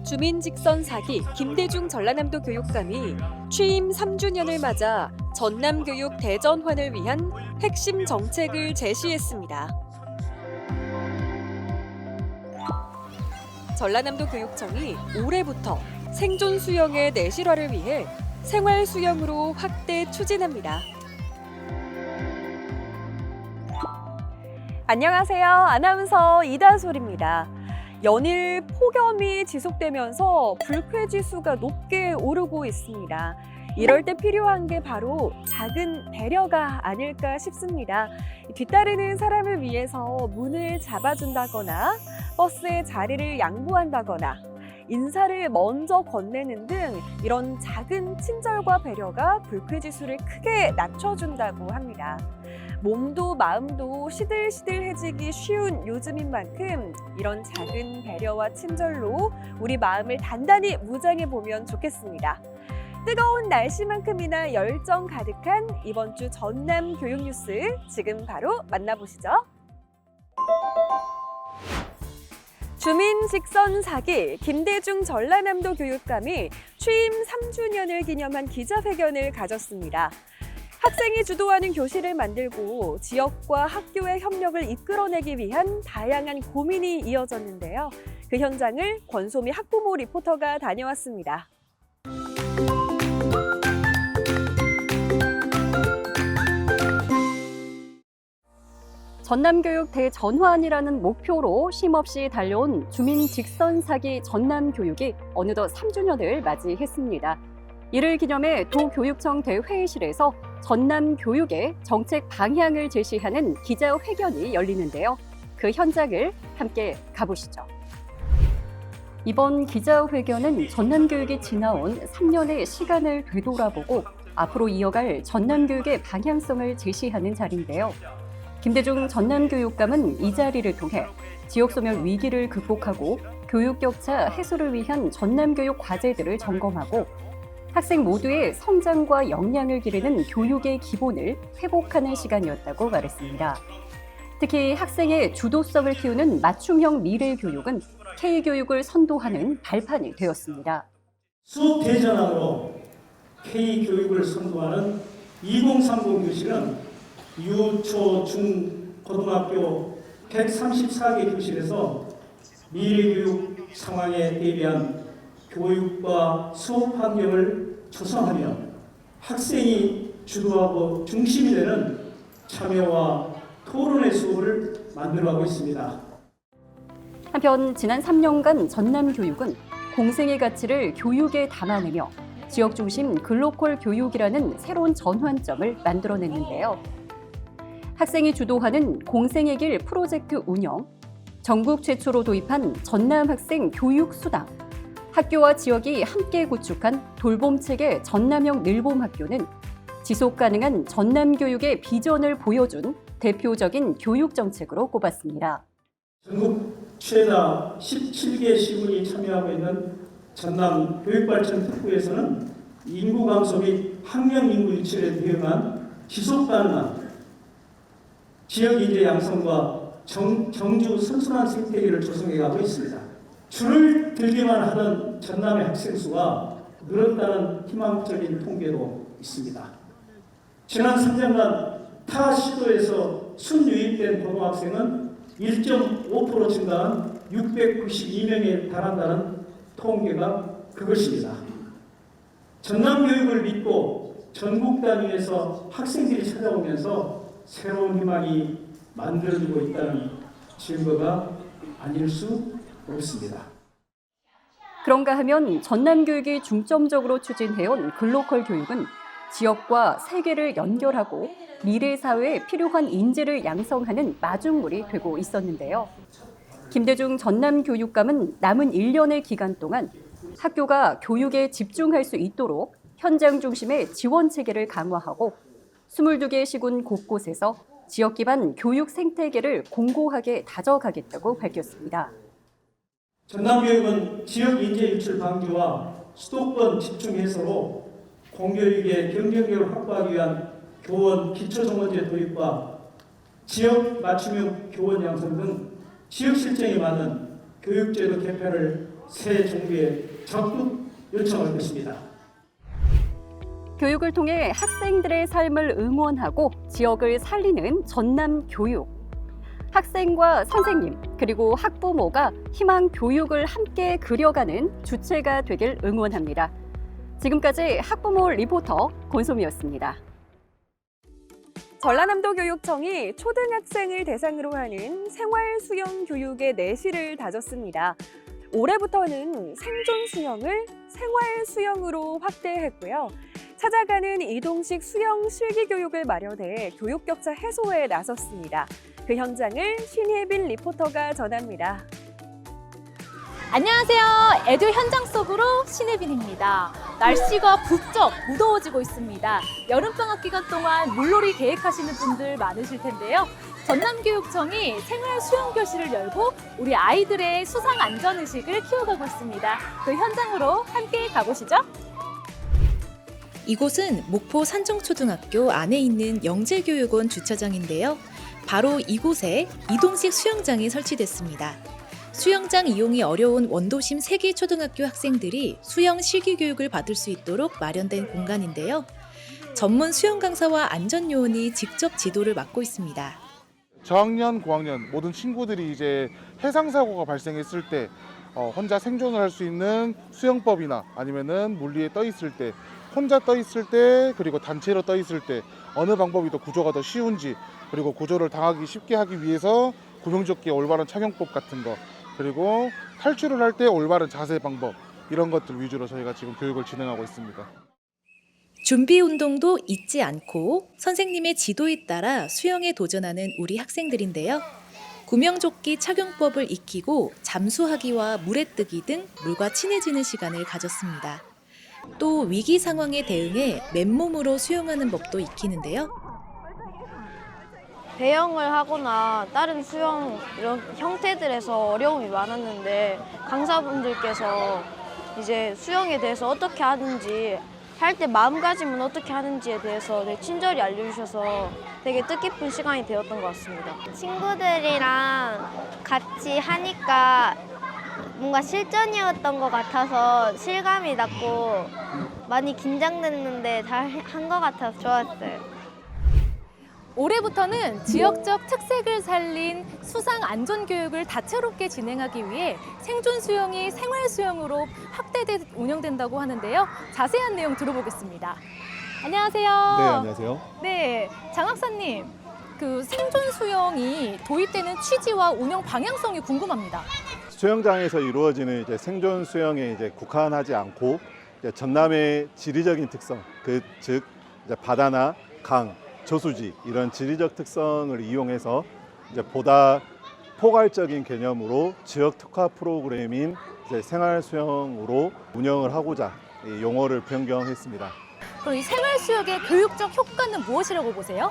주민 직선 4기 김대중 전라남도 교육감이 취임 3주년을 맞아 전남교육 대전환을 위한 핵심 정책을 제시했습니다. 전라남도 교육청이 올해부터 생존 수영의 내실화를 위해 생활 수영으로 확대 추진합니다. 안녕하세요. 아나운서 이다솔입니다. 연일 폭염이 지속되면서 불쾌 지수가 높게 오르고 있습니다. 이럴 때 필요한 게 바로 작은 배려가 아닐까 싶습니다. 뒤따르는 사람을 위해서 문을 잡아준다거나 버스에 자리를 양보한다거나 인사를 먼저 건네는 등 이런 작은 친절과 배려가 불쾌 지수를 크게 낮춰준다고 합니다. 몸도 마음도 시들시들해지기 쉬운 요즘인 만큼 이런 작은 배려와 친절로 우리 마음을 단단히 무장해 보면 좋겠습니다. 뜨거운 날씨만큼이나 열정 가득한 이번 주 전남 교육 뉴스 지금 바로 만나보시죠. 주민 직선 4기 김대중 전라남도 교육감이 취임 3주년을 기념한 기자회견을 가졌습니다. 학생이 주도하는 교실을 만들고 지역과 학교의 협력을 이끌어내기 위한 다양한 고민이 이어졌는데요. 그 현장을 권소미 학부모 리포터가 다녀왔습니다. 전남교육 대전환이라는 목표로 쉼없이 달려온 주민 직선 4기 전남교육이 어느덧 3주년을 맞이했습니다. 이를 기념해 도교육청 대회의실에서 전남교육의 정책 방향을 제시하는 기자회견이 열리는데요. 그 현장을 함께 가보시죠. 이번 기자회견은 전남교육이 지나온 3년의 시간을 되돌아보고 앞으로 이어갈 전남교육의 방향성을 제시하는 자리인데요. 김대중 전남교육감은 이 자리를 통해 지역소멸 위기를 극복하고 교육 격차 해소를 위한 전남교육 과제들을 점검하고 학생 모두의 성장과 역량을 기르는 교육의 기본을 회복하는 시간이었다고 말했습니다. 특히 학생의 주도성을 키우는 맞춤형 미래 교육은 K교육을 선도하는 발판이 되었습니다. 수업 대전환으로 K교육을 선도하는 2030 교실은 유, 초, 중, 고등학교 134개 교실에서 미래교육 상황에 대비한 교육과 수업 환경을 조성하며 학생이 주도하고 중심이 되는 참여와 토론의 수업을 만들어가고 있습니다. 한편 지난 3년간 전남교육은 공생의 가치를 교육에 담아내며 지역 중심 글로컬 교육이라는 새로운 전환점을 만들어냈는데요. 학생이 주도하는 공생의 길 프로젝트 운영, 전국 최초로 도입한 전남학생 교육수당, 학교와 지역이 함께 구축한 돌봄체계 전남형 늘봄학교는 지속가능한 전남교육의 비전을 보여준 대표적인 교육정책으로 꼽았습니다. 전국 최다 17개 시군이 참여하고 있는 전남 교육발전특구에서는 인구 감소 및 학령 인구 유출에 대응한 지속가능한 지역 인재 양성과 경주 선순환 생태계를 조성해가고 있습니다. 줄을 들기만 하던 전남의 학생 수가 늘었다는 희망적인 통계도 있습니다. 지난 3년간 타 시도에서 순유입된 고등학생은 1.5% 증가한 692명에 달한다는 통계가 그것입니다. 전남교육을 믿고 전국 단위에서 학생들이 찾아오면서 새로운 희망이 만들어지고 있다는 증거가 아닐 수 없습니다. 그런가 하면 전남교육이 중점적으로 추진해온 글로컬 교육은 지역과 세계를 연결하고 미래 사회에 필요한 인재를 양성하는 마중물이 되고 있었는데요. 김대중 전남교육감은 남은 1년의 기간 동안 학교가 교육에 집중할 수 있도록 현장 중심의 지원 체계를 강화하고 22개 시군 곳곳에서 지역 기반 교육 생태계를 공고하게 다져가겠다고 밝혔습니다. 전남교육은 지역 인재 유출 방지와 수도권 집중 해소로 공교육의 경쟁력을 확보하기 위한 교원 기초정원제 도입과 지역 맞춤형 교원 양성 등 지역 실정에 맞는 교육제도 개편을 새 정부에 적극 요청할 것입니다. 교육을 통해 학생들의 삶을 응원하고 지역을 살리는 전남 교육. 학생과 선생님 그리고 학부모가 희망 교육을 함께 그려가는 주체가 되길 응원합니다. 지금까지 학부모 리포터 권소미였습니다. 전라남도 교육청이 초등학생을 대상으로 하는 생활수영 교육의 내실을 다졌습니다. 올해부터는 생존 수영을 생활수영으로 확대했고요. 찾아가는 이동식 수영 실기 교육을 마련해 교육 격차 해소에 나섰습니다. 그 현장을 신혜빈 리포터가 전합니다. 안녕하세요. 에듀 현장 속으로 신혜빈입니다. 날씨가 부쩍 무더워지고 있습니다. 여름방학 기간 동안 물놀이 계획하시는 분들 많으실 텐데요. 전남교육청이 생활수영교실을 열고 우리 아이들의 수상안전의식을 키워가고 있습니다. 그 현장으로 함께 가보시죠. 이곳은 목포 산정초등학교 안에 있는 영재교육원 주차장인데요. 바로 이곳에 이동식 수영장이 설치됐습니다. 수영장 이용이 어려운 원도심 세기 초등학교 학생들이 수영 실기 교육을 받을 수 있도록 마련된 공간인데요. 전문 수영 강사와 안전 요원이 직접 지도를 맡고 있습니다. 저학년, 고학년 모든 친구들이 이제 해상 사고가 발생했을 때 혼자 생존을 할 수 있는 수영법이나 아니면은 물 위에 떠 있을 때, 혼자 떠 있을 때, 그리고 단체로 떠 있을 때 어느 방법이 더 구조가 더 쉬운지, 그리고 구조를 당하기 쉽게 하기 위해서 구명조끼 올바른 착용법 같은 거, 그리고 탈출을 할 때 올바른 자세 방법, 이런 것들 위주로 저희가 지금 교육을 진행하고 있습니다. 준비 운동도 잊지 않고 선생님의 지도에 따라 수영에 도전하는 우리 학생들인데요. 구명조끼 착용법을 익히고 잠수하기와 물에 뜨기 등 물과 친해지는 시간을 가졌습니다. 또 위기 상황에 대응해 맨몸으로 수영하는 법도 익히는데요. 배영을 하거나 다른 수영 이런 형태들에서 어려움이 많았는데 강사분들께서 이제 수영에 대해서 어떻게 하는지, 할 때 마음가짐은 어떻게 하는지에 대해서 되게 친절히 알려주셔서 되게 뜻깊은 시간이 되었던 것 같습니다. 친구들이랑 같이 하니까 뭔가 실전이었던 것 같아서 실감이 났고 많이 긴장됐는데 잘 한 것 같아서 좋았어요. 올해부터는 지역적 특색을 살린 수상 안전교육을 다채롭게 진행하기 위해 생존 수영이 생활 수영으로 확대돼 운영된다고 하는데요. 자세한 내용 들어보겠습니다. 안녕하세요. 네, 안녕하세요. 네, 장 학사님, 그 생존 수영이 도입되는 취지와 운영 방향성이 궁금합니다. 수영장에서 이루어지는 이제 생존 수영에 이제 국한하지 않고 이제 전남의 지리적인 특성, 즉 이제 바다나 강, 저수지 이런 지리적 특성을 이용해서 이제 보다 포괄적인 개념으로 지역 특화 프로그램인 이제 생활 수영으로 운영을 하고자 이 용어를 변경했습니다. 그럼 이 생활 수영의 교육적 효과는 무엇이라고 보세요?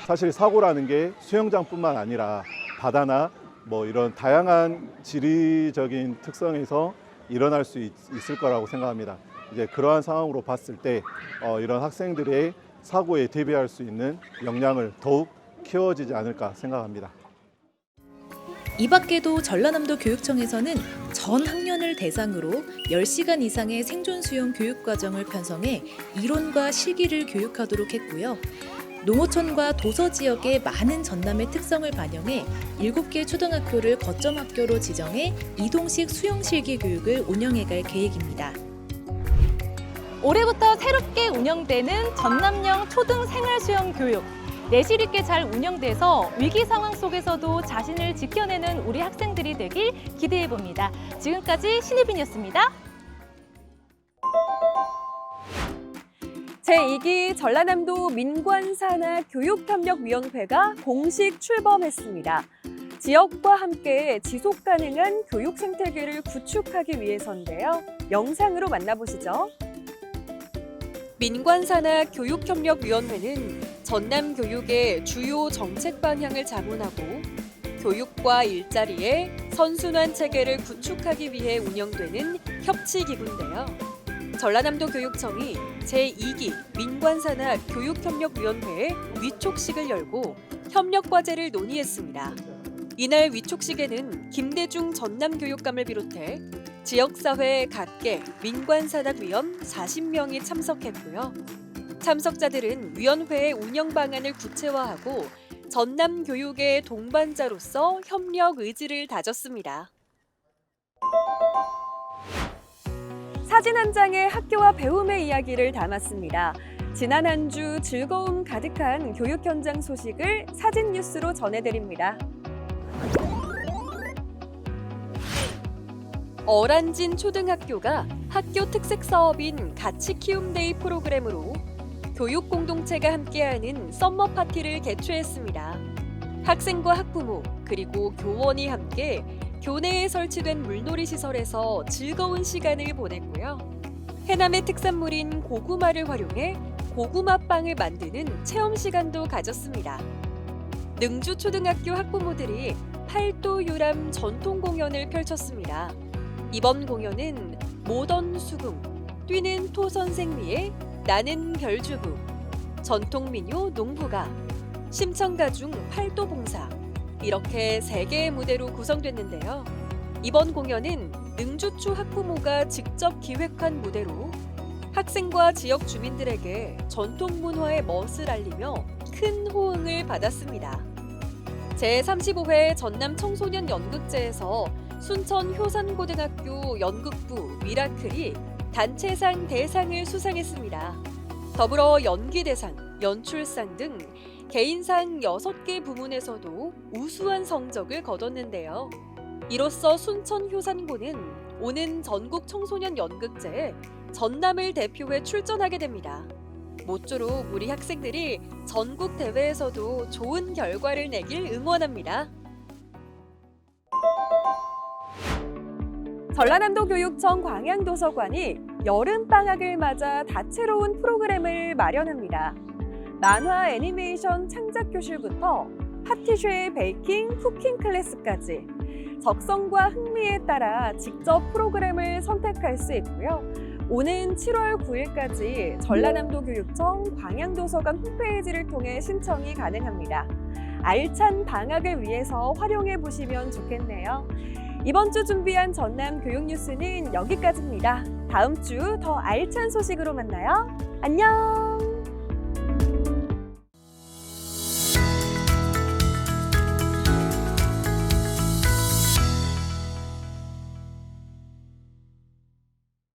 사실 사고라는 게 수영장뿐만 아니라 바다나 뭐 이런 다양한 지리적인 특성에서 일어날 수 있을 거라고 생각합니다. 이제 그러한 상황으로 봤을 때 이런 학생들의 사고에 대비할 수 있는 역량을 더욱 키워지지 않을까 생각합니다. 이 밖에도 전라남도 교육청에서는 전 학년을 대상으로 10시간 이상의 생존 수영 교육 과정을 편성해 이론과 실기를 교육하도록 했고요. 농어촌과 도서 지역의 많은 전남의 특성을 반영해 7개 초등학교를 거점 학교로 지정해 이동식 수영 실기 교육을 운영해갈 계획입니다. 올해부터 새롭게 운영되는 전남형 초등 생활수영 교육. 내실 있게 잘 운영돼서 위기 상황 속에서도 자신을 지켜내는 우리 학생들이 되길 기대해 봅니다. 지금까지 신혜빈이었습니다. 제2기 전라남도 민관산하 교육협력위원회가 공식 출범했습니다. 지역과 함께 지속 가능한 교육 생태계를 구축하기 위해서인데요. 영상으로 만나보시죠. 민관산하 교육협력위원회는 전남 교육의 주요 정책 방향을 자문하고 교육과 일자리의 선순환 체계를 구축하기 위해 운영되는 협치기구인데요. 전라남도 교육청이 제2기 민관산하 교육협력위원회의 위촉식을 열고 협력과제를 논의했습니다. 이날 위촉식에는 김대중 전남교육감을 비롯해 지역사회 각계 민관사당위원 40명이 참석했고요. 참석자들은 위원회의 운영 방안을 구체화하고 전남 교육의 동반자로서 협력 의지를 다졌습니다. 사진 한 장에 학교와 배움의 이야기를 담았습니다. 지난 한 주 즐거움 가득한 교육 현장 소식을 사진 뉴스로 전해드립니다. 어란진 초등학교가 학교 특색 사업인 가치 키움 데이 프로그램으로 교육 공동체가 함께하는 썸머 파티를 개최했습니다. 학생과 학부모 그리고 교원이 함께 교내에 설치된 물놀이 시설에서 즐거운 시간을 보냈고요. 해남의 특산물인 고구마를 활용해 고구마빵을 만드는 체험 시간도 가졌습니다. 능주초등학교 학부모들이 팔도 유람 전통 공연을 펼쳤습니다. 이번 공연은 모던 수궁, 뛰는 토 선생미의 나는 별주부, 전통 민요 농부가, 심청가중 팔도 봉사 이렇게 3개의 무대로 구성됐는데요. 이번 공연은 능주초 학부모가 직접 기획한 무대로 학생과 지역 주민들에게 전통 문화의 멋을 알리며 큰 호응을 받았습니다. 제35회 전남 청소년 연극제에서 순천 효산고등학교 연극부 미라클이 단체상 대상을 수상했습니다. 더불어 연기대상, 연출상 등 개인상 6개 부문에서도 우수한 성적을 거뒀는데요. 이로써 순천 효산고는 오는 전국 청소년 연극제에 전남을 대표해 출전하게 됩니다. 모쪼록 우리 학생들이 전국 대회에서도 좋은 결과를 내길 응원합니다. 전라남도 교육청 광양도서관이 여름방학을 맞아 다채로운 프로그램을 마련합니다. 만화 애니메이션 창작교실부터 파티쉐 베이킹, 쿠킹 클래스까지 적성과 흥미에 따라 직접 프로그램을 선택할 수 있고요. 오는 7월 9일까지 전라남도 교육청 광양도서관 홈페이지를 통해 신청이 가능합니다. 알찬 방학을 위해서 활용해 보시면 좋겠네요. 이번 주 준비한 전남 교육 뉴스는 여기까지입니다. 다음 주 더 알찬 소식으로 만나요. 안녕!